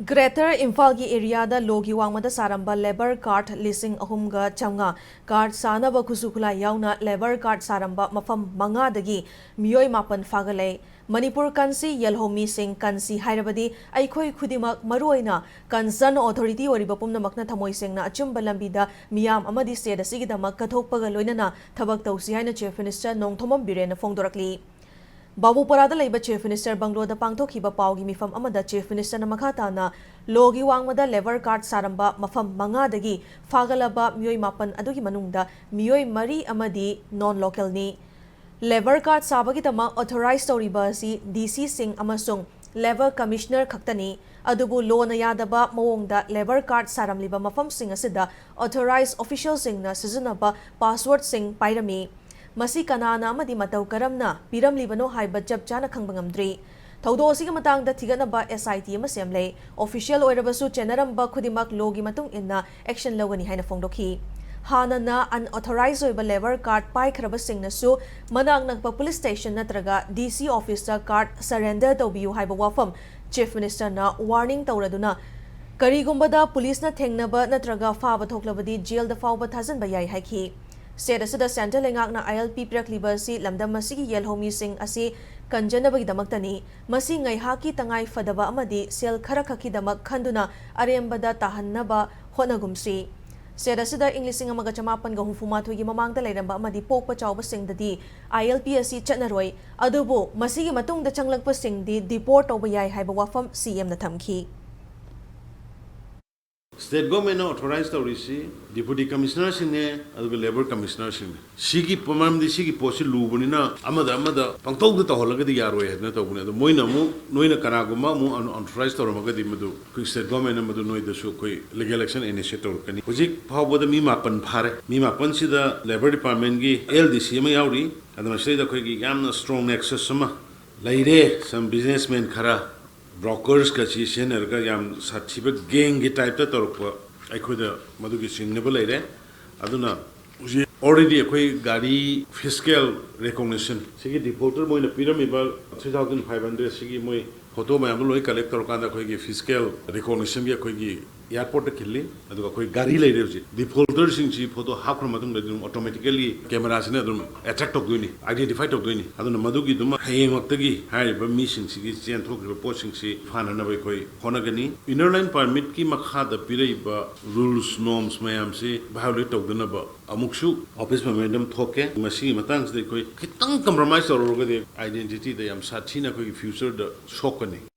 Greater Imphal gi area da logi wangmada saramba labor card lising ahumga chamga card sanaba khusukula yauna labor card saramba mafam manga dagi miyoi mapan fagale Manipur kansi yelhomi sing kansi hairabadi aikhoi khudimak maruaina concern authority oriba pumnamakna thamoi singna achumba lambida miyam amadi state asigidamak kathokpaga loinana thabak tausi haina chief minister nongthomam Biren fongdorakli Babuparada laiba Chief Minister Bangloda pangthokhiba paugi mifam amada Chief Minister na makhatana logi wangmada labor card saramba mafam manga dagi fagalaba miyoi mapan adugi manungda miyoi mari amadi non local ni labor card sabagi tama authorized toriba si DC Singh amasung level commissioner khaktani adubu lona yadaba mawongda labor card saramliba mafam sing asida authorized official sing na sizunaba password sing pairami Masi kanana amadi matau karamna piramlibano haiba jab chana khangba ngamdri thaudo asiga matangda thiganaba SIT ama semle official oirabasu chenaramba khudimak logi matung inna action lawani haina fongdokhi hanana unauthorized oiba labor card pai khraba singnasu manang nakpa police station natraga DC officer card surrender tobiu haiba wafam chief minister na warning tauraduna karigumbada police na thengnaba natraga faba thoklabadi jail da fawba thajanba yai haiki State asida Central Lengakna ILP Prakliba si lamdam masigi yelhomi sing asi kanjanabagi damaktani masi ngaihaki tangai fadaba amadi sel kharakaki damak khanduna arembada tahannaba honagumsi State asida English amaga chamapan ga hufumathu gi mamangda leiramba amadi pokpa chawba singdadi ILP asi chatnaroi adubu masigi matungda changlakpa singdi deport oba yai haiba wafam CM na thamki State government authorized the deputy commissioner and labor commissioner. Sigi Pomam the Sigi Posi Lubunina, Amada, Pangtok the Holagadi Yarway, not open the Moinamu, Noina Kanaguma, unauthorized or Magadi, state government and Madunoi the Sukui, legal election initiative. Puzik, how about the Mimapan Pare? Mimapan see the labor department, LDC, Mayauri, and the Mashida Kwigi Yamna strong nexus summa. Laide, some businessmen Kara. Brokers ka chi sener ka yam certificate gang gi type ta torpa aikhoda madu gi singnable leire aduna already akoi gari fiscal recognition sigi defaulter moina pyramid 3500 sigi moi photo ma am loi collect tor kanda khoi gi fiscal recognition gi khoi gi airport ta khilli adu khoi gari leire ji defaulter sing chi photo hakro madum dum automatically camera sine dum attract tok duini identify tok duini aduna madu gi dum hayeng wakta gi hai ba mi sing sigi chen thok ri post sing si phana na bai khoi honagani inner line permit ki makha da pirei ba rules norms mayam si violate tok duna ba amuksu office memorandum thoke masi matang se khoi kitang compromise or ga de identity da yam sathi na khoi future da shock ni